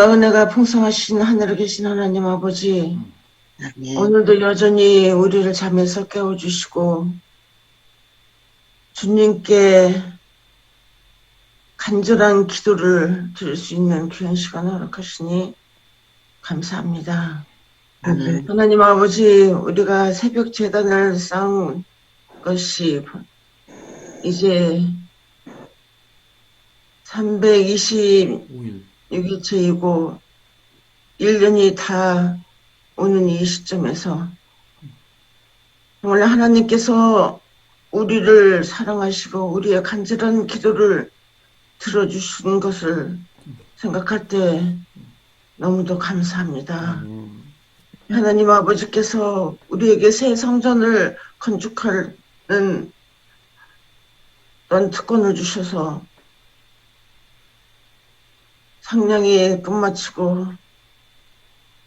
사랑과 은혜가 풍성하신 하늘에 계신 하나님 아버지, 아멘. 오늘도 여전히 우리를 잠에서 깨워주시고 주님께 간절한 기도를 드릴 수 있는 귀한 시간을 허락하시니 감사합니다. 아멘. 하나님 아버지, 우리가 새벽 제단을 쌓은 것이 이제 326일째이고 1년이 다 오는 이 시점에서 정말 하나님께서 우리를 사랑하시고 우리의 간절한 기도를 들어주신 것을 생각할 때 너무도 감사합니다. 하나님 아버지께서 우리에게 새 성전을 건축하는 그런 특권을 주셔서 상냥히 끝마치고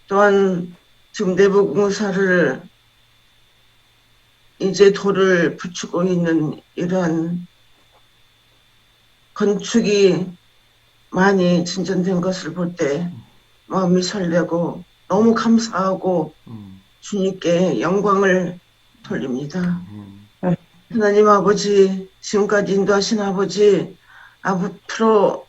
또한 지금 내부 공사를 이제 돌을 붙이고 있는 이러한 건축이 많이 진전된 것을 볼 때 마음이 설레고 너무 감사하고 주님께 영광을 돌립니다. 하나님 아버지, 지금까지 인도하신 아버지, 앞으로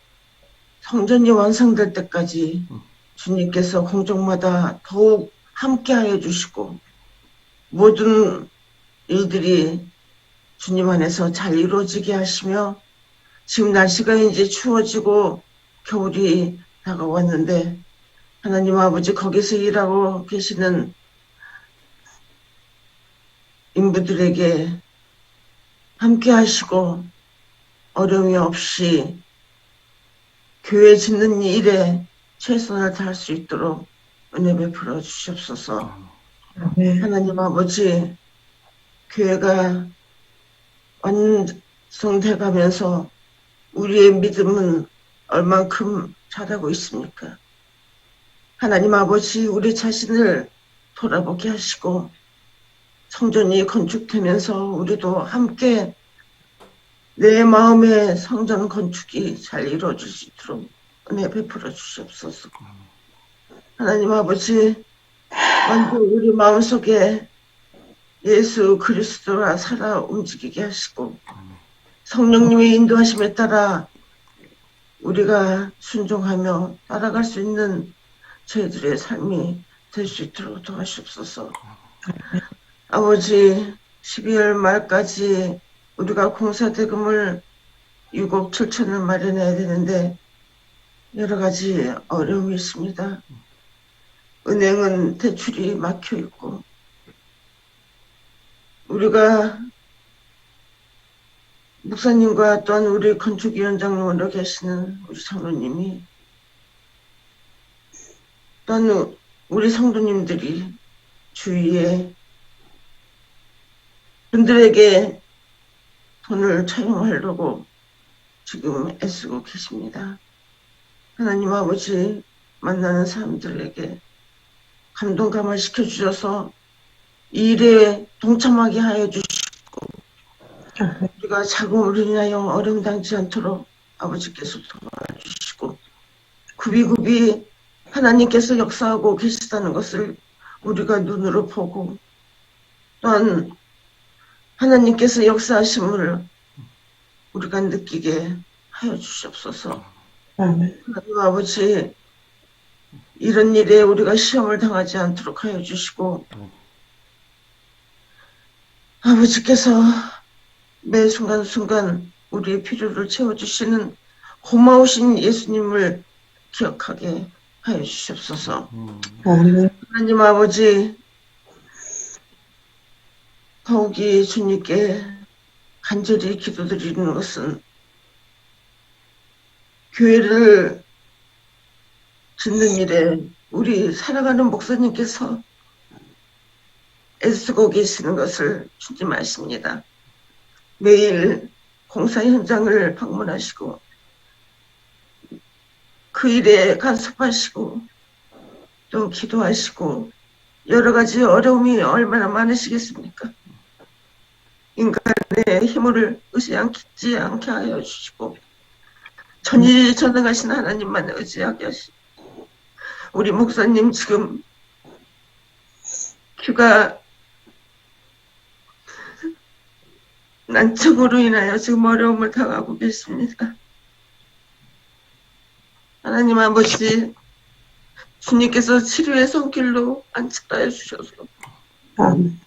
성전이 완성될 때까지 주님께서 공정마다 더욱 함께하여 주시고 모든 일들이 주님 안에서 잘 이루어지게 하시며 지금 날씨가 이제 추워지고 겨울이 다가왔는데 하나님 아버지 거기서 일하고 계시는 인부들에게 함께 하시고 어려움이 없이 교회 짓는 일에 최선을 다할 수 있도록 은혜 베풀어 주시옵소서. 하나님 아버지, 교회가 완성돼 가면서 우리의 믿음은 얼만큼 자라고 있습니까? 하나님 아버지, 우리 자신을 돌아보게 하시고 성전이 건축되면서 우리도 함께 내 마음의 성전 건축이 잘 이루어질 수 있도록 은혜 베풀어 주시옵소서. 하나님 아버지, 먼저 우리 마음속에 예수 그리스도가 살아 움직이게 하시고 성령님의 인도하심에 따라 우리가 순종하며 따라갈 수 있는 저희들의 삶이 될 수 있도록 도와주옵소서. 아버지, 12월 말까지 우리가 공사대금을 6억 7천을 마련해야 되는데 여러 가지 어려움이 있습니다. 은행은 대출이 막혀 있고 우리가 목사님과 또한 우리 건축위원장으로 계시는 우리 장로님이 또한 우리 성도님들이 주위에 분들에게 돈을 차용하려고 지금 애쓰고 계십니다. 하나님 아버지, 만나는 사람들에게 감동 감화시켜 주셔서 이 일에 동참하게 하여 주시고 우리가 자금을 인하여 어려움 당치 않도록 아버지께서 도와주시고 굽이굽이 하나님께서 역사하고 계시다는 것을 우리가 눈으로 보고 또한 하나님께서 역사하심을 우리가 느끼게 하여 주시옵소서. 하나님 아버지, 이런 일에 우리가 시험을 당하지 않도록 하여 주시고 아버지께서 매 순간순간 우리의 필요를 채워주시는 고마우신 예수님을 기억하게 하여 주시옵소서. 하나님 아버지, 더욱이 주님께 간절히 기도드리는 것은 교회를 짓는 일에 우리 살아가는 목사님께서 애쓰고 계시는 것을 주님 아십니다. 매일 공사 현장을 방문하시고 그 일에 간섭하시고 또 기도하시고 여러 가지 어려움이 얼마나 많으시겠습니까? 인간의 힘을 의지하지 않게 하여 주시고 전지전능하신 하나님만 의지하게 하시고 우리 목사님 지금 귀가 난청으로 인하여 지금 어려움을 당하고 계십니다. 하나님 아버지, 주님께서 치료의 손길로 안치하여 주셔서 아멘.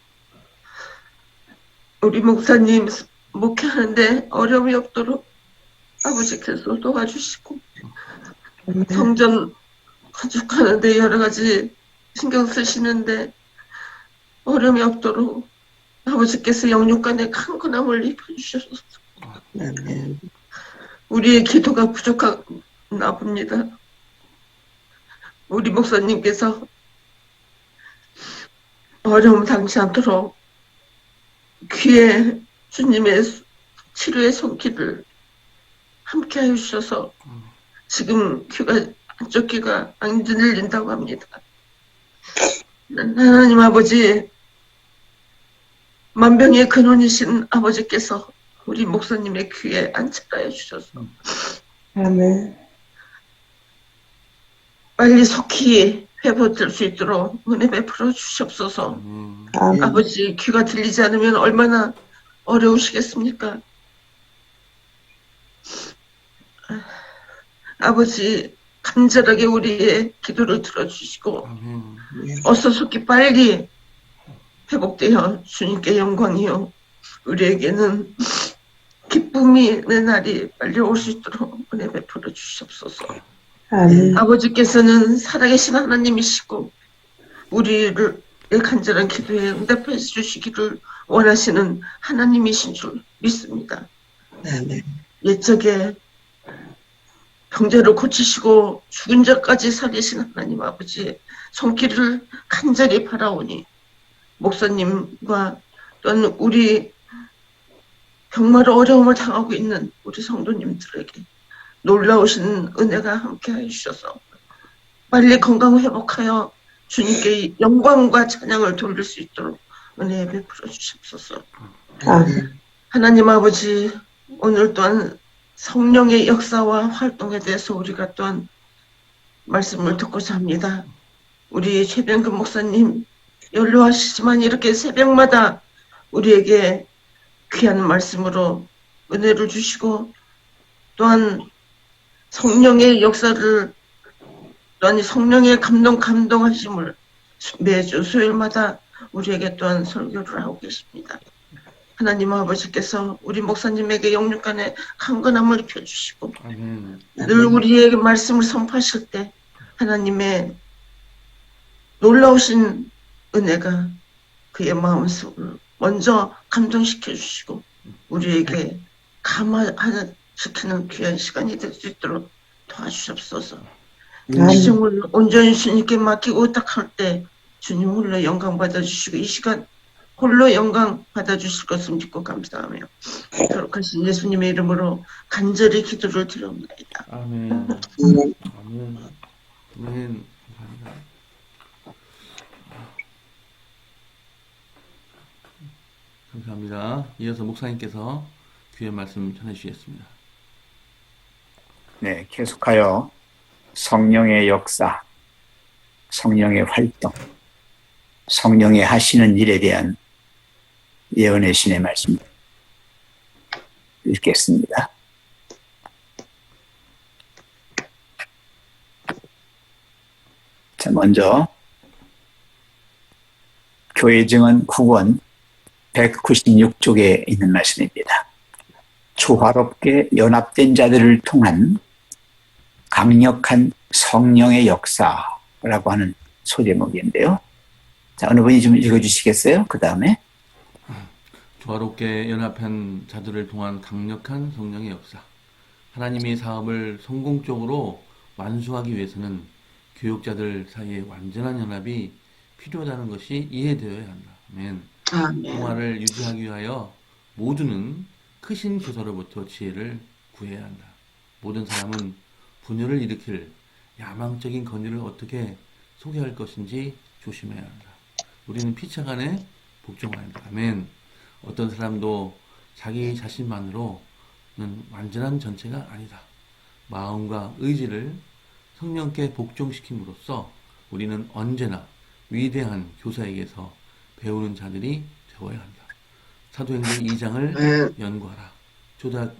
우리 목사님 목회하는데 어려움이 없도록 아버지께서 도와주시고 성전 건축하는데 여러 가지 신경 쓰시는데 어려움이 없도록 아버지께서 영육간에 강건함을 입혀주셔서 아멘. 우리의 기도가 부족하나 봅니다. 우리 목사님께서 어려움 당치 않도록 귀에 주님의 치료의 손길을 함께 해주셔서 지금 한쪽 귀가 안 들린다고 합니다. 하나님 아버지, 만병의 근원이신 아버지께서 우리 목사님의 귀에 안착하여 주셔서 아멘. 빨리 속히 회복될 수 있도록 은혜 베풀어 주시옵소서. 아멘. 아버지, 귀가 들리지 않으면 얼마나 어려우시겠습니까? 아버지, 간절하게 우리의 기도를 들어주시고 어서 속히 빨리 회복되어 주님께 영광이요, 우리에게는 기쁨이 내 날이 빨리 올 수 있도록 은혜 베풀어 주시옵소서. 아멘. 아버지께서는 살아계신 하나님이시고 우리의 간절한 기도에 응답해 주시기를 원하시는 하나님이신 줄 믿습니다. 아멘. 옛적에 병자를 고치시고 죽은 자까지 살리신 하나님 아버지의 손길을 간절히 바라오니 목사님과 또한 우리 정말 어려움을 당하고 있는 우리 성도님들에게 놀라우신 은혜가 함께해 주셔서 빨리 건강 회복하여 주님께 영광과 찬양을 돌릴 수 있도록 은혜 베풀어 주시옵소서. 아멘. 하나님 아버지, 오늘 또한 성령의 역사와 활동에 대해서 우리가 또한 말씀을 듣고자 합니다. 우리 최병근 목사님 연로하시지만 이렇게 새벽마다 우리에게 귀한 말씀으로 은혜를 주시고 또한 성령의 역사를, 또한 성령의 감동하심을 매주 수요일마다 우리에게 또한 설교를 하고 계십니다. 하나님 아버지께서 우리 목사님에게 영육간에 강건함을 입혀주시고 늘 우리에게 말씀을 선포하실 때 하나님의 놀라우신 은혜가 그의 마음속을 먼저 감동시켜 주시고 우리에게 감화시키는 귀한 시간이 될 수 있도록 도와주시옵소서. 지정을 온전히 주님께 맡기고 딱 할 때 주님 홀로 영광 받아주시고 이 시간 홀로 영광 받아주실 것을 믿고 감사하며 거룩하신 예수님의 이름으로 간절히 기도를 드려옵나이다. 아멘. 아멘. 아멘. 감사합니다. 감사합니다. 이어서 목사님께서 귀한 말씀 전해주시겠습니다. 네, 계속하여 성령의 역사, 성령의 활동, 성령의 하시는 일에 대한 예언의 신의 말씀 읽겠습니다. 자, 먼저 교회 증언 9권 196쪽에 있는 말씀입니다. 조화롭게 연합된 자들을 통한 강력한 성령의 역사라고 하는 소제목인데요. 자, 어느 분이 좀 읽어주시겠어요? 그 다음에 조화롭게 연합한 자들을 통한 강력한 성령의 역사. 하나님의 사업을 성공적으로 완수하기 위해서는 교육자들 사이의 완전한 연합이 필요하다는 것이 이해되어야 한다. 아멘. 평화를 유지하기 위하여 모두는 크신 교사로부터 지혜를 구해야 한다. 모든 사람은 분열을 일으킬 야망적인 권위를 어떻게 소개할 것인지 조심해야 한다. 우리는 피차간에 복종해야 한다. 아멘. 어떤 사람도 자기 자신만으로는 완전한 전체가 아니다. 마음과 의지를 성령께 복종시킴으로써 우리는 언제나 위대한 교사에게서 배우는 자들이 되어야 한다. 사도행전 2장을 연구하라.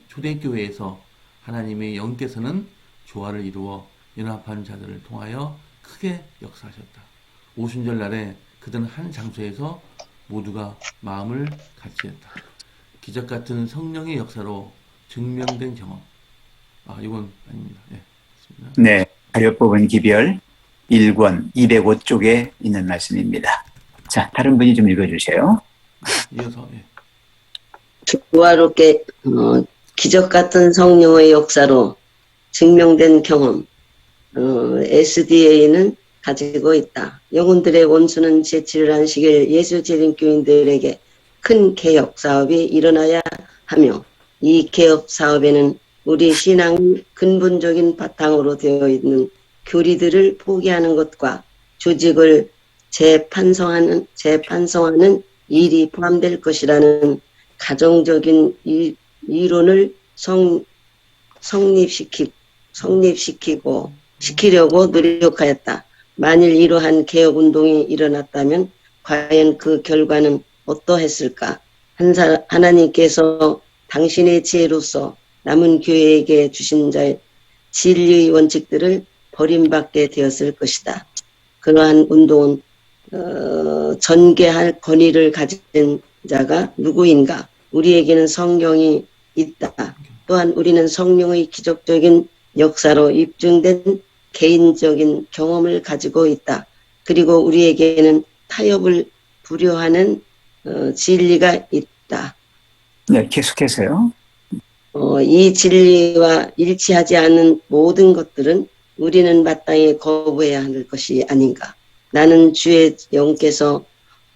초대교회에서 하나님의 영께서는 조화를 이루어 연합한 자들을 통하여 크게 역사하셨다. 오순절 날에 그들은 한 장소에서 모두가 마음을 같이 했다. 기적 같은 성령의 역사로 증명된 경험. 이건 아닙니다. 네, 맞습니다. 네, 가려법은 기별 1권 205쪽에 있는 말씀입니다. 자, 다른 분이 좀 읽어주세요. 이어서 조화롭게 기적 같은 성령의 역사로 증명된 경험. SDA는 가지고 있다. 영혼들의 원수는 제7일 안식일 예수 재림교인들에게 큰 개혁 사업이 일어나야 하며 이 개혁 사업에는 우리 신앙의 근본적인 바탕으로 되어 있는 교리들을 포기하는 것과 조직을 재판성하는 일이 포함될 것이라는 가정적인 이론을 시키려고 노력하였다. 만일 이러한 개혁운동이 일어났다면 과연 그 결과는 어떠했을까? 하나님께서 당신의 지혜로서 남은 교회에게 주신 진리의 원칙들을 버림받게 되었을 것이다. 그러한 운동은 전개할 권위를 가진 자가 누구인가? 우리에게는 성경이 있다. 또한 우리는 성령의 기적적인 역사로 입증된 개인적인 경험을 가지고 있다. 그리고 우리에게는 타협을 불허하는 진리가 있다. 네, 계속해서요. 이 진리와 일치하지 않는 모든 것들은 우리는 마땅히 거부해야 할 것이 아닌가. 나는 주의 영께서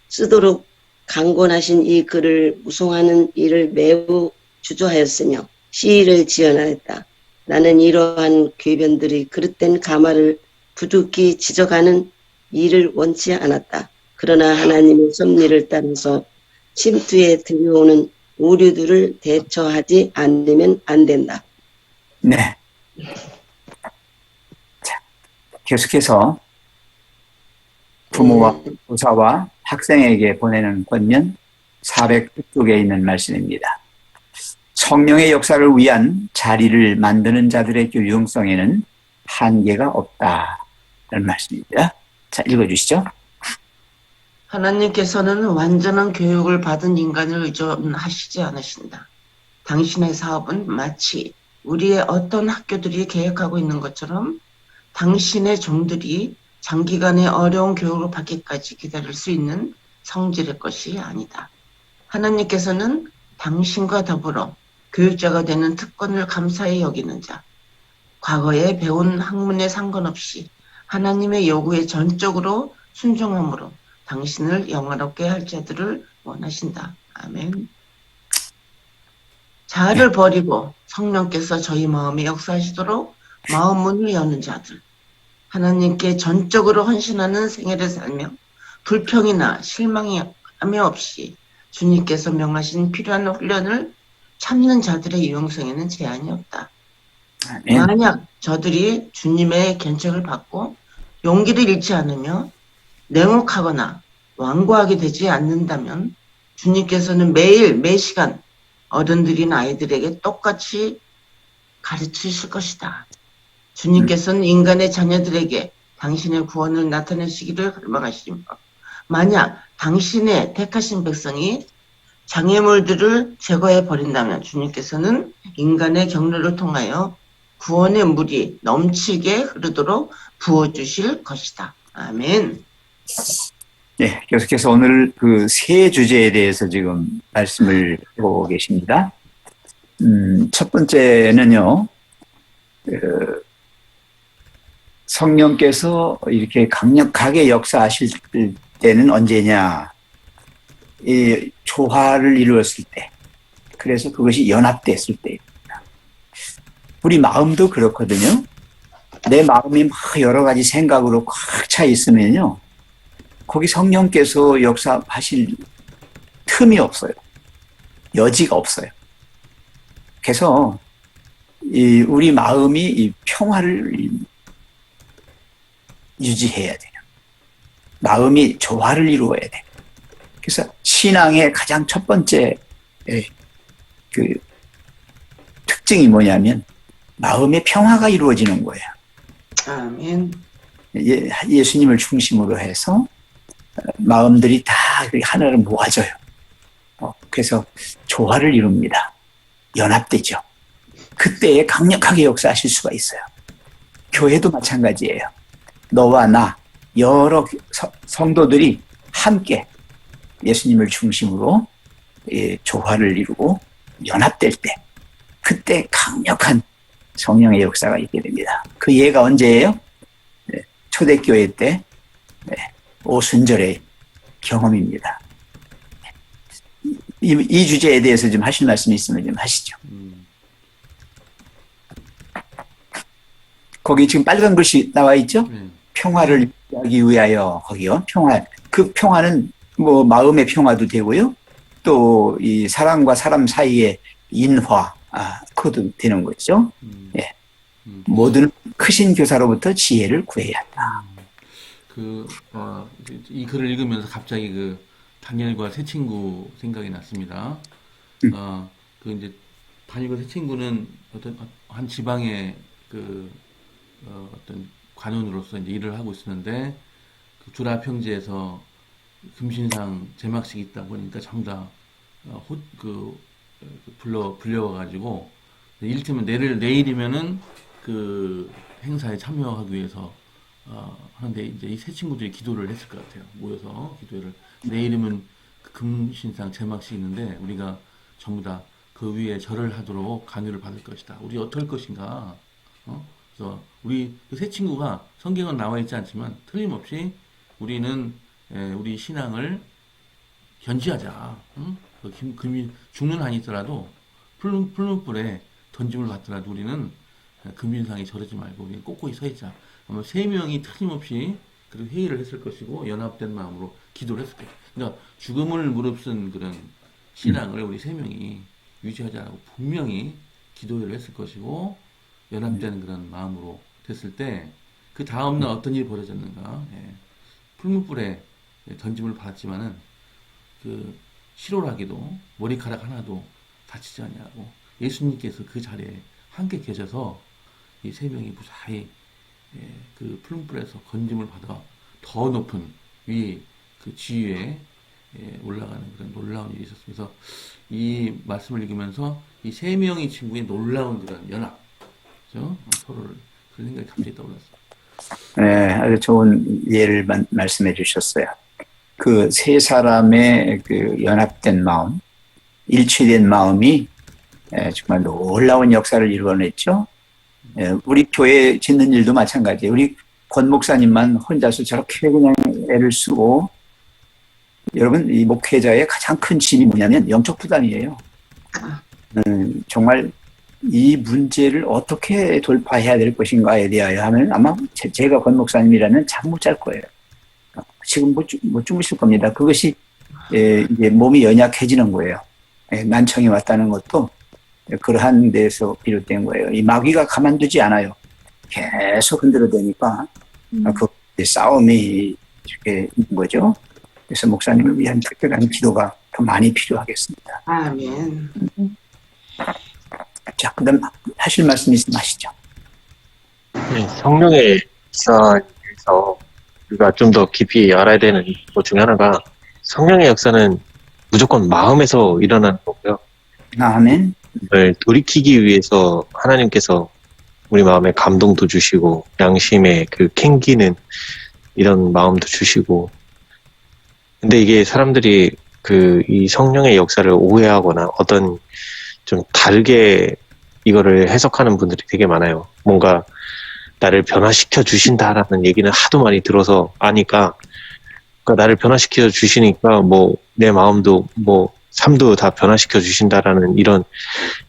쓰도록 강권하신 이 글을 무송하는 일을 매우 주저하였으며 시를 지어나했다. 나는 이러한 궤변들이 그릇된 가마를 부득이 지져가는 일을 원치 않았다. 그러나 하나님의 섭리를 따라서 침투에 들여오는 오류들을 대처하지 않으면 안 된다. 네. 자, 계속해서 부모와 교사와 학생에게 보내는 권면 400쪽에 있는 말씀입니다. 성령의 역사를 위한 자리를 만드는 자들의 유용성에는 한계가 없다는 말씀입니다. 자, 읽어주시죠. 하나님께서는 완전한 교육을 받은 인간을 의존하시지 않으신다. 당신의 사업은 마치 우리의 어떤 학교들이 계획하고 있는 것처럼 당신의 종들이 장기간의 어려운 교육을 받기까지 기다릴 수 있는 성질의 것이 아니다. 하나님께서는 당신과 더불어 교육자가 되는 특권을 감사히 여기는 자, 과거에 배운 학문에 상관없이 하나님의 요구에 전적으로 순종함으로 당신을 영화롭게 할 자들을 원하신다. 아멘. 자아를 버리고 성령께서 저희 마음에 역사하시도록 마음 문을 여는 자들, 하나님께 전적으로 헌신하는 생애를 살며 불평이나 실망함이 없이 주님께서 명하신 필요한 훈련을 참는 자들의 유용성에는 제한이 없다. 아멘. 만약 저들이 주님의 견책을 받고 용기를 잃지 않으며 냉혹하거나 완고하게 되지 않는다면 주님께서는 매일 매시간 어른들인 아이들에게 똑같이 가르치실 것이다. 주님께서는 인간의 자녀들에게 당신의 구원을 나타내시기를 갈망하시며 만약 당신의 택하신 백성이 장애물들을 제거해 버린다면 주님께서는 인간의 경로를 통하여 구원의 물이 넘치게 흐르도록 부어주실 것이다. 아멘. 네, 계속해서 오늘 그 세 주제에 대해서 지금 말씀을 해보고 계십니다. 첫 번째는요, 성령께서 이렇게 강력하게 역사하실 때는 언제냐? 이 조화를 이루었을 때, 그래서 그것이 연합됐을 때입니다. 우리 마음도 그렇거든요. 내 마음이 막 여러 가지 생각으로 꽉 차 있으면요, 거기 성령께서 역사하실 틈이 없어요. 여지가 없어요. 그래서 우리 마음이 이 평화를 유지해야 돼요. 마음이 조화를 이루어야 돼. 그래서 신앙의 가장 첫 번째 그 특징이 뭐냐면 마음의 평화가 이루어지는 거예요. 아멘. 예수님을 중심으로 해서 마음들이 다 하나로 모아져요. 그래서 조화를 이룹니다. 연합되죠. 그때에 강력하게 역사하실 수가 있어요. 교회도 마찬가지예요. 너와 나 여러 성도들이 함께 예수님을 중심으로 조화를 이루고 연합될 때 그때 강력한 성령의 역사가 있게 됩니다. 그 예가 언제예요? 초대교회 때 오순절의 경험입니다. 이 주제에 대해서 좀 하실 말씀이 있으면 좀 하시죠. 거기 지금 빨간 글씨 나와 있죠? 평화를 하기 위하여 거기요. 평화. 그 평화는 뭐 마음의 평화도 되고요. 또 이 사람과 사람 사이의 인화, 그것도 되는 거죠. 예. 모든 크신 교사로부터 지혜를 구해야 한다. 이 글을 읽으면서 갑자기 그 다니엘과 새 친구 생각이 났습니다. 이제 다니엘과 새 친구는 어떤 한 지방의 어떤 관원으로서 이제 일을 하고 있었는데 그 주라 평지에서 금신상 제막식이 있다 보니까 전부 다 불려와가지고 이를테면 내일이면은 그 행사에 참여하기 위해서 하는데 이제 이 세 친구들이 기도를 했을 것 같아요. 모여서 기도를 내일이면 그 금신상 제막식이 있는데 우리가 전부 다 그 위에 절을 하도록 간유를 받을 것이다. 우리 어떨 것인가? 그래서 우리 그 세 친구가 성경은 나와 있지 않지만 틀림없이 우리는 우리 신앙을 견지하자. 죽는 한이 있더라도 푸른 불에 던짐을 받더라도 우리는 금신상에 절하지 말고 우리는 꼿꼿이 서 있자. 아마 세 명이 틀림없이 그런 회의를 했을 것이고 연합된 마음으로 기도를 했을 거예요. 그러니까 죽음을 무릅쓴 그런 신앙을 우리 세 명이 유지하자라고 분명히 기도를 했을 것이고 연합되는 그런 마음으로 됐을 때 그 다음날 어떤 일이 벌어졌는가? 풀무불에 던짐을 받았지만은 그 실오라기도 머리카락 하나도 다치지 않냐고 예수님께서 그 자리에 함께 계셔서 이 세 명이 무사히 그 풀무불에서 건짐을 받아 더 높은 그 지위에 올라가는 그런 놀라운 일이 있었습니다. 그래서 이 말씀을 읽으면서 이 세 명의 친구의 놀라운 그런 연합, 그죠? 서로를 그런 생각이 갑자기 떠올랐어요. 네, 아주 좋은 예를 말씀해 주셨어요. 그 세 사람의 그 연합된 마음, 일치된 마음이 정말 놀라운 역사를 이루어냈죠. 우리 교회 짓는 일도 마찬가지예요. 우리 권 목사님만 혼자서 저렇게 그냥 애를 쓰고, 여러분, 이 목회자의 가장 큰 짐이 뭐냐면 영적 부담이에요. 정말 이 문제를 어떻게 돌파해야 될 것인가에 대하여 하면 아마 제가 권 목사님이라면 잠 못 잘 거예요. 지금 못 주무실 겁니다. 그것이 이제 몸이 연약해지는 거예요. 난청이 왔다는 것도 그러한 데서 비롯된 거예요. 이 마귀가 가만두지 않아요. 계속 흔들어대니까 그 싸움이 이렇게 있는 거죠. 그래서 목사님을 위한 특별한 기도가 더 많이 필요하겠습니다. 아멘. 자, 그다음 하실 말씀 있으면 하시죠. 네, 성령의 역사에서 우리가 좀 더 깊이 알아야 되는 것 중에 하나가 성령의 역사는 무조건 마음에서 일어나는 거고요. 아멘. 을 돌이키기 위해서 하나님께서 우리 마음에 감동도 주시고 양심에 그 캥기는 이런 마음도 주시고, 근데 이게 사람들이 이 성령의 역사를 오해하거나 어떤 좀 다르게 이거를 해석하는 분들이 되게 많아요. 뭔가 나를 변화시켜 주신다라는 얘기는 하도 많이 들어서 아니까, 그러니까 나를 변화시켜 주시니까 뭐 내 마음도 뭐 삶도 다 변화시켜 주신다라는 이런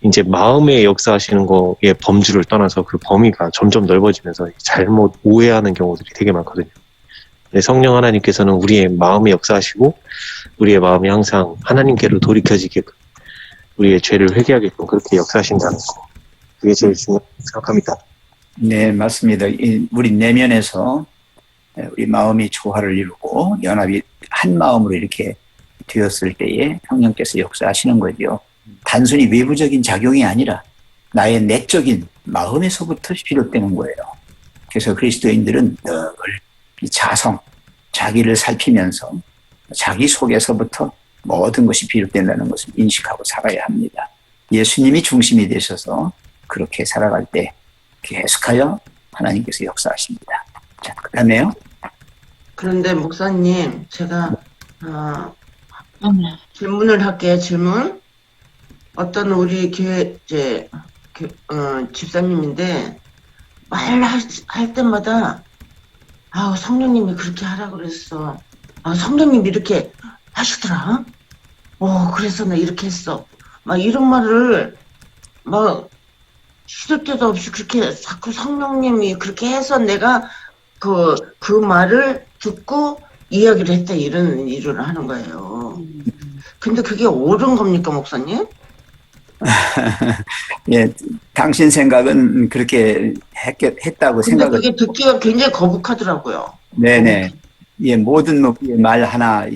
이제 마음의 역사하시는 거의 범주를 떠나서 그 범위가 점점 넓어지면서 잘못 오해하는 경우들이 되게 많거든요. 근데 성령 하나님께서는 우리의 마음에 역사하시고 우리의 마음이 항상 하나님께로 돌이켜지게끔 우리의 죄를 회개하게끔 그렇게 역사하신다는 거, 그게 제일 중요하다고 생각합니다. 네, 맞습니다. 우리 내면에서 우리 마음이 조화를 이루고 연합이 한 마음으로 이렇게 되었을 때에 성령께서 역사하시는 거죠. 단순히 외부적인 작용이 아니라 나의 내적인 마음에서부터 비롯되는 거예요. 그래서 그리스도인들은 늘 이 자성, 자기를 살피면서 자기 속에서부터 모든 것이 비롯된다는 것을 인식하고 살아야 합니다. 예수님이 중심이 되셔서 그렇게 살아갈 때 계속하여 하나님께서 역사하십니다. 자, 그 다음에요. 그런데 목사님, 제가 질문을 할게요. 질문. 어떤 우리 교회 집사님인데 말할 때마다 성령님이 그렇게 하라 그랬어. 성령님이 이렇게 하시더라. 그래서 나 이렇게 했어. 막 이런 말을 막 시도 때도 없이 그렇게 자꾸 성령님이 그렇게 해서 내가 그 말을 듣고 이야기를 했다 이런 일을 하는 거예요. 근데 그게 옳은 겁니까, 목사님? 예, 당신 생각은 그렇게 했다고 근데 생각을. 그게 듣기가 굉장히 거북하더라고요. 네네. 예, 모든 말 하나,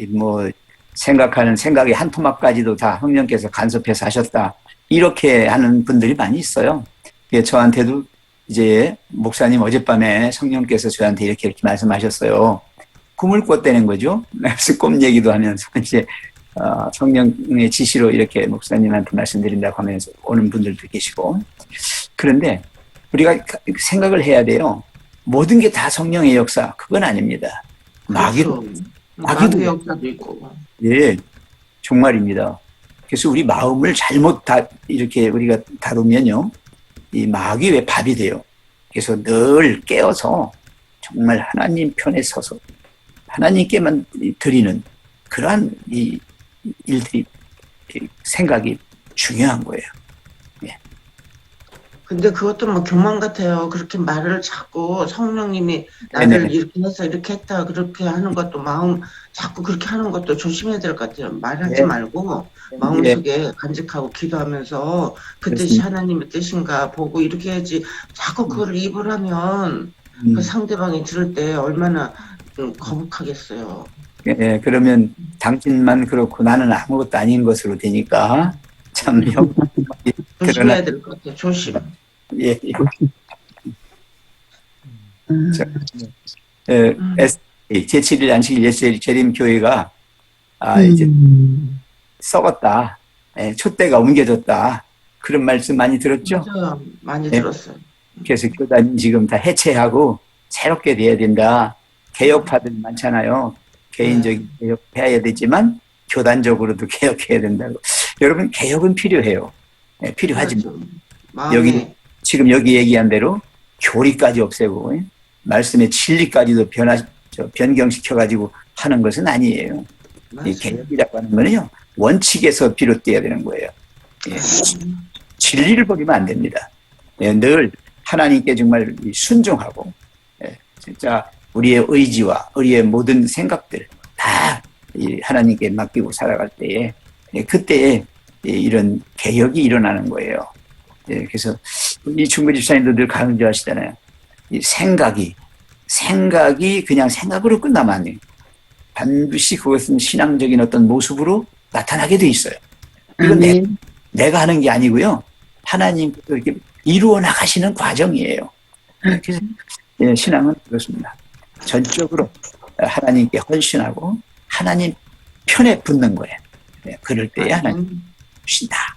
생각하는 생각의 한 토막까지도 다 성령께서 간섭해서 하셨다. 이렇게 하는 분들이 많이 있어요. 예, 저한테도 이제 목사님 어젯밤에 성령께서 저한테 이렇게 말씀하셨어요. 꿈을 꿨다는 거죠. 그래서 꿈 얘기도 하면서 이제 성령의 지시로 이렇게 목사님한테 말씀드린다고 하면서 오는 분들도 계시고. 그런데 우리가 생각을 해야 돼요. 모든 게 다 성령의 역사, 그건 아닙니다. 마귀도 역사도 있고. 예, 정말입니다. 그래서 우리 마음을 잘못 이렇게 우리가 다루면요, 이 마귀의 밥이 돼요. 그래서 늘 깨어서 정말 하나님 편에 서서 하나님께만 드리는 그러한 이 일들이, 생각이 중요한 거예요. 예. 근데 그것도 뭐 교만 같아요. 그렇게 말을 자꾸 성령님이 나를 네네. 이렇게 해서 이렇게 했다 그렇게 하는 것도 마음 자꾸 그렇게 하는 것도 조심해야 될 것 같아요. 말하지 네. 말고 마음속에 간직하고 기도하면서 그 뜻이 하나님의 뜻인가 보고 이렇게 해야지. 자꾸 그걸 입을 하면 그 상대방이 들을 때 얼마나 거북하겠어요. 예, 그러면 당신만 그렇고 나는 아무것도 아닌 것으로 되니까 참 조심해야 될 것 같아요. 조심. 예. 제7일 안식일 예수 재림 교회가 이제 썩었다. 촛대가 옮겨졌다. 그런 말씀 많이 들었죠? 맞아요. 많이 들었어요. 그래서 교단이 지금 다 해체하고 새롭게 돼야 된다. 개혁파들 많잖아요. 개인적인 개혁해야 되지만 교단적으로도 개혁해야 된다고. 여러분, 개혁은 필요해요. 필요하지만 지금 여기 얘기한 대로 교리까지 없애고 말씀의 진리까지도 변경시켜가지고 하는 것은 아니에요. 이 개혁이라고 하는 거는요, 원칙에서 비롯돼야 되는 거예요. 진리를 버리면 안 됩니다. 늘 하나님께 정말 순종하고, 진짜 우리의 의지와 우리의 모든 생각들 다 하나님께 맡기고 살아갈 때에, 그때에 이런 개혁이 일어나는 거예요. 그래서 이 중보 집사님도 늘 강조하시잖아요. 이 생각이 그냥 생각으로 끝나면 안 돼요. 반드시 그것은 신앙적인 어떤 모습으로 나타나게 돼 있어요. 이건 내가 하는 게 아니고요. 하나님께서 이렇게 이루어 나가시는 과정이에요. 그래서 신앙은 그렇습니다. 전적으로 하나님께 헌신하고 하나님 편에 붙는 거예요. 그럴 때에 하나님 주신다.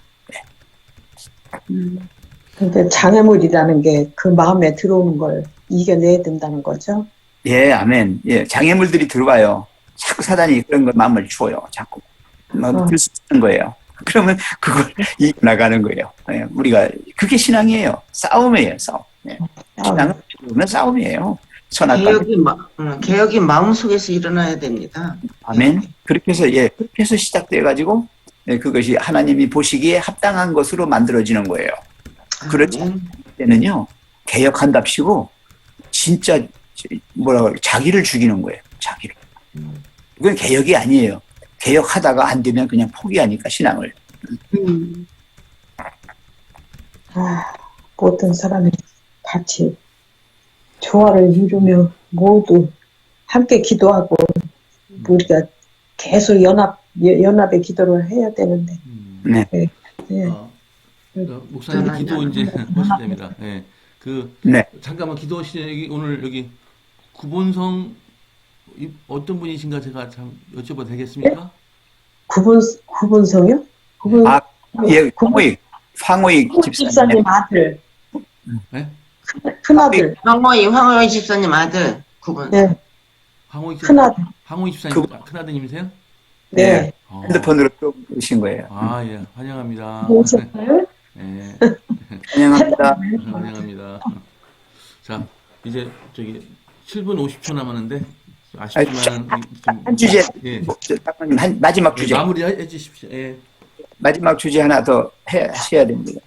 근데 장애물이라는 게 그 마음에 들어오는 걸 이겨내야 된다는 거죠? 예, 아멘. 예, 장애물들이 들어와요. 자꾸 사단이 그런 거 마음을 주어요. 자꾸. 들 수 있는 거예요. 그러면 그걸 이겨나가는 거예요. 우리가, 그게 신앙이에요. 싸움이에요, 싸움. 신앙은 싸움이에요. 개혁이 마음속에서 일어나야 됩니다. 아멘. 그렇게 해서 시작돼가지고, 그것이 하나님이 보시기에 합당한 것으로 만들어지는 거예요. 그렇지 않을 때는요, 개혁한답시고, 진짜, 자기를 죽이는 거예요. 자기를. 이건 개혁이 아니에요. 개혁하다가 안 되면 그냥 포기하니까, 신앙을. 모든 사람이 같이 조화를 이루며 모두 함께 기도하고 우리가 계속 연합의 기도를 해야 되는데. 네. 예. 목사님 기도 이제 하실 때입니다. 예. 네. 잠깐만 기도하시죠. 오늘 여기 구본성 어떤 분이신가 제가 참 여쭤봐도 되겠습니까? 구분성이요? 예, 황호익 집사님 아들. 네? 큰아들. 황호이 집사님 아들 그분. 네. 황호익 큰아들. 집사님 큰아드님이세요? 네. 핸드폰으로 또 오신 거예요. 아, 예. 환영합니다. 오셨어요? 예. 환영합니다. 환영합니다. 자, 이제 저기 7분 50초 남았는데 아쉽지만 한 주제, 예. 장로님, 마지막 주제. 마무리 해 주십시오. 예. 마지막 주제 하나 더 하셔야 됩니다.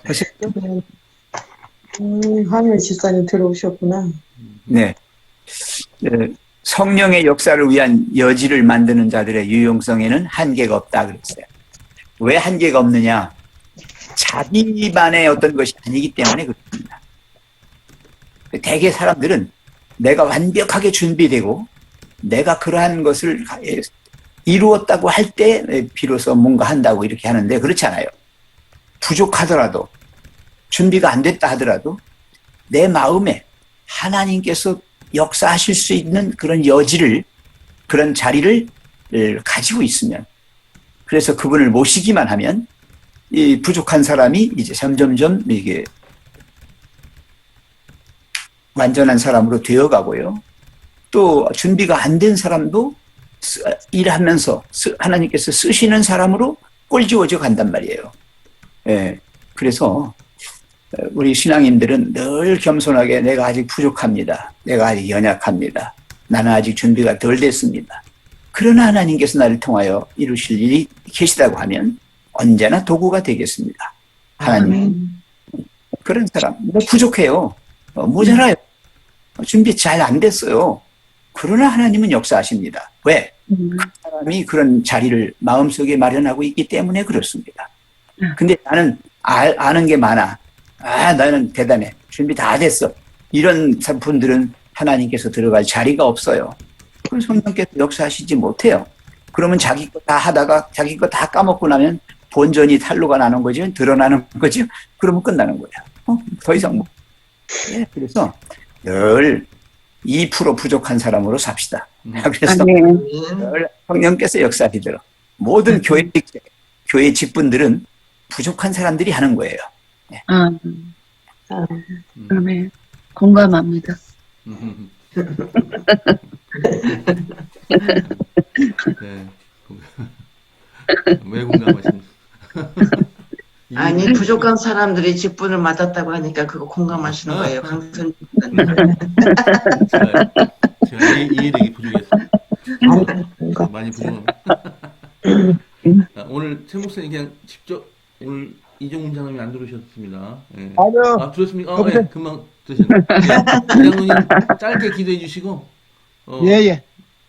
말씀. 하늘 집사님 들어오셨구나. 네. 성령의 역사를 위한 여지를 만드는 자들의 유용성에는 한계가 없다 그랬어요. 왜 한계가 없느냐? 자기만의 어떤 것이 아니기 때문에 그렇습니다. 대개 사람들은 내가 완벽하게 준비되고 내가 그러한 것을 이루었다고 할 때 비로소 뭔가 한다고 이렇게 하는데 그렇지 않아요. 부족하더라도 준비가 안 됐다 하더라도 내 마음에 하나님께서 역사하실 수 있는 그런 여지를 그런 자리를 가지고 있으면 그래서 그분을 모시기만 하면 이 부족한 사람이 이제 점점점 이게 완전한 사람으로 되어가고요. 또 준비가 안 된 사람도 일하면서 하나님께서 쓰시는 사람으로 꼴지워져 간단 말이에요. 예. 그래서 우리 신앙인들은 늘 겸손하게 내가 아직 부족합니다. 내가 아직 연약합니다. 나는 아직 준비가 덜 됐습니다. 그러나 하나님께서 나를 통하여 이루실 일이 계시다고 하면 언제나 도구가 되겠습니다. 하나님. 그런 사람, 부족해요. 모자라요. 준비 잘 안 됐어요. 그러나 하나님은 역사하십니다. 왜? 그 사람이 그런 자리를 마음속에 마련하고 있기 때문에 그렇습니다. 근데 나는 아는 게 많아. 나는 대단해. 준비 다 됐어. 이런 분들은 하나님께서 들어갈 자리가 없어요. 그래서 성령께서 역사하시지 못해요. 그러면 자기 거 다 하다가 자기 거 다 까먹고 나면 본전이 탄로가 나는 거죠. 드러나는 거죠. 그러면 끝나는 거예요. 더 이상 뭐. 예, 그래서 늘 2% 부족한 사람으로 삽시다. 그래서 늘 성령께서 역사하시도록 모든 교회 직분들은 부족한 사람들이 하는 거예요. 네. 네. 공감합니다. 네. 왜 공감하십니까? 아니 부족한 사람들이 직분을 맡았다고 하니까 그거 공감하시는 거예요, 강선. 제가 이해력이 부족했어요. 많이 부족합니다. 오늘 최 목사님 그냥 직접 오늘 이종훈 장로님 안 들으셨습니다. 예. 아니요. 들었습니까? 예, 금방 들으셨네요. 장로님 짧게 기도해 주시고 예.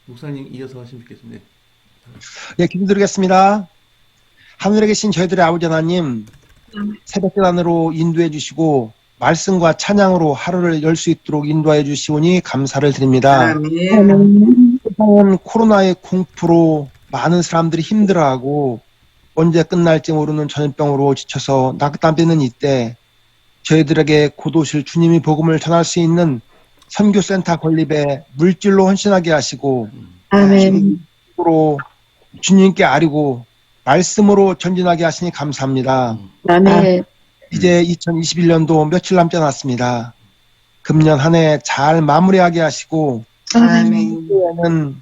목사님 이어서 하시면 좋겠습니다. 예, 기도드리겠습니다. 하늘에 계신 저희들의 아버지 하나님, 새벽길 안으로 인도해 주시고 말씀과 찬양으로 하루를 열 수 있도록 인도해 주시오니 감사를 드립니다. 아멘. 세상은 코로나의 공포로 많은 사람들이 힘들어하고 언제 끝날지 모르는 전염병으로 지쳐서 낙담되는 이때 저희들에게 곧 오실 주님이 복음을 전할 수 있는 선교센터 건립에 물질로 헌신하게 하시고 아멘. 주님께 아뢰고 말씀으로 전진하게 하시니 감사합니다. 아멘. 이제 2021년도 며칠 남지 않았습니다. 금년 한 해 잘 마무리하게 하시고 아멘. 올해는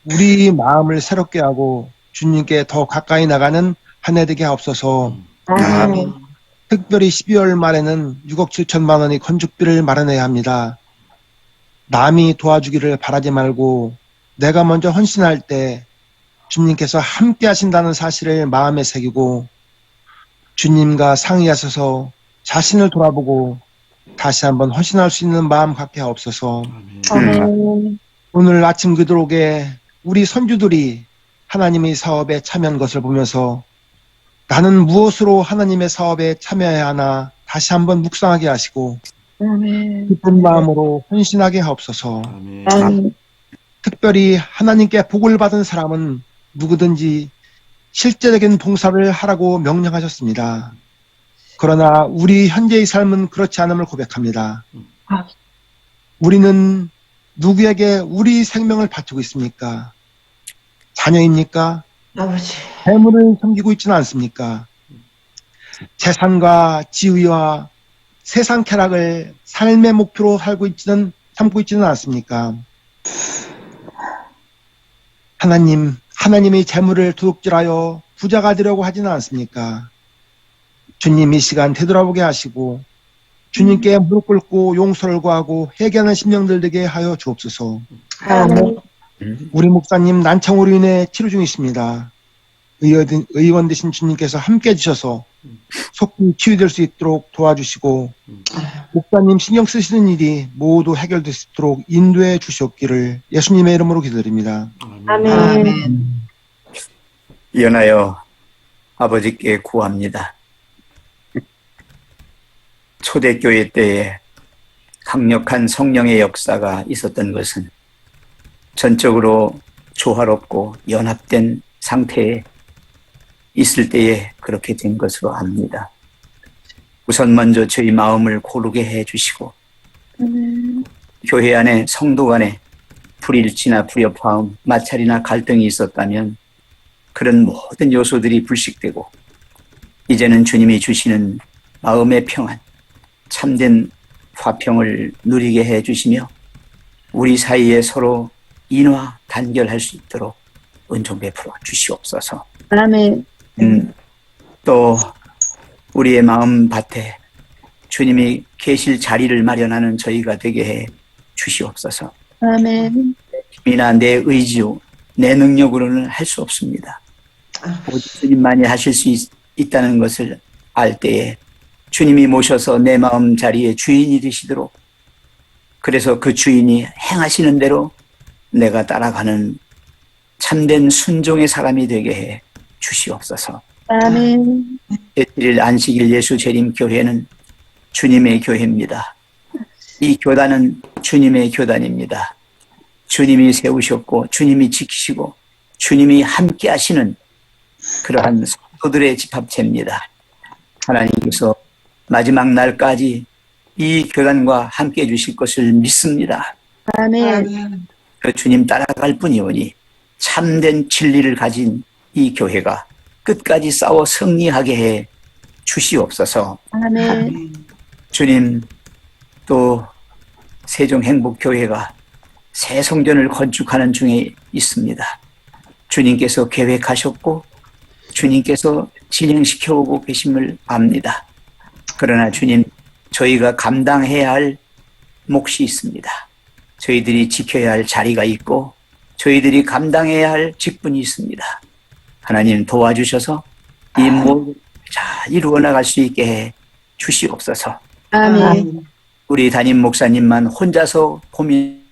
우리 마음을 새롭게 하고 주님께 더 가까이 나가는 한 해 되게 하옵소서. 아멘. 특별히 12월 말에는 6억 7천만 원의 건축비를 마련해야 합니다. 남이 도와주기를 바라지 말고 내가 먼저 헌신할 때 주님께서 함께 하신다는 사실을 마음에 새기고 주님과 상의하셔서 자신을 돌아보고 다시 한번 헌신할 수 있는 마음 갖게 하옵소서. 아멘. 오늘 아침 기도록에 우리 선주들이 하나님의 사업에 참여한 것을 보면서 나는 무엇으로 하나님의 사업에 참여해야 하나 다시 한번 묵상하게 하시고 아멘. 기쁜 마음으로 헌신하게 하옵소서. 아멘. 아멘. 특별히 하나님께 복을 받은 사람은 누구든지 실제적인 봉사를 하라고 명령하셨습니다. 그러나 우리 현재의 삶은 그렇지 않음을 고백합니다. 우리는 누구에게 우리 생명을 바치고 있습니까? 자녀입니까? 아버지, 재물을 섬기고 있지는 않습니까? 재산과 지위와 세상 쾌락을 삶의 목표로 삼고 있지는 않습니까? 하나님이 재물을 도둑질하여 부자가 되려고 하지는 않습니까? 주님 이 시간 되돌아보게 하시고 주님께 무릎 꿇고 용서를 구하고 회개하는 심령들 되게 하여 주옵소서. 아멘. 우리 목사님 난청으로 인해 치료 중이십니다. 의원 되신 주님께서 함께 해주셔서 속히 치유될 수 있도록 도와주시고 목사님 신경 쓰시는 일이 모두 해결될 수 있도록 인도해 주시옵기를 예수님의 이름으로 기도드립니다. 아멘. 연하여 아버지께 구합니다. 초대교회 때에 강력한 성령의 역사가 있었던 것은 전적으로 조화롭고 연합된 상태에 있을 때에 그렇게 된 것으로 압니다. 우선 먼저 저희 마음을 고르게 해주시고 교회 안에 성도 간에 불일치나 불협화음, 마찰이나 갈등이 있었다면 그런 모든 요소들이 불식되고 이제는 주님이 주시는 마음의 평안, 참된 화평을 누리게 해주시며 우리 사이에 서로 인화, 단결할 수 있도록 은총 베풀어 주시옵소서. 아멘. 또 우리의 마음밭에 주님이 계실 자리를 마련하는 저희가 되게 해 주시옵소서. 아멘. 힘이나 내 의지요, 내 능력으로는 할 수 없습니다. 오직 주님만이 하실 수 있다는 것을 알 때에 주님이 모셔서 내 마음 자리에 주인이 되시도록, 그래서 그 주인이 행하시는 대로 내가 따라가는 참된 순종의 사람이 되게 해 주시옵소서. 아멘. 제7일 안식일 예수 재림 교회는 주님의 교회입니다. 이 교단은 주님의 교단입니다. 주님이 세우셨고 주님이 지키시고 주님이 함께 하시는 그러한 성도들의 집합체입니다. 하나님께서 마지막 날까지 이 교단과 함께 해주실 것을 믿습니다. 아멘. 그 주님 따라갈 뿐이오니 참된 진리를 가진 이 교회가 끝까지 싸워 승리하게 해 주시옵소서. 아멘. 주님, 또 세종행복교회가 새 성전을 건축하는 중에 있습니다. 주님께서 계획하셨고 주님께서 진행시켜 오고 계심을 압니다. 그러나 주님, 저희가 감당해야 할 몫이 있습니다. 저희들이 지켜야 할 자리가 있고 저희들이 감당해야 할 직분이 있습니다. 하나님 도와주셔서 이 모든 잘 이루어 나갈 수 있게 해 주시옵소서. 아멘. 우리 담임 목사님만 혼자서 고민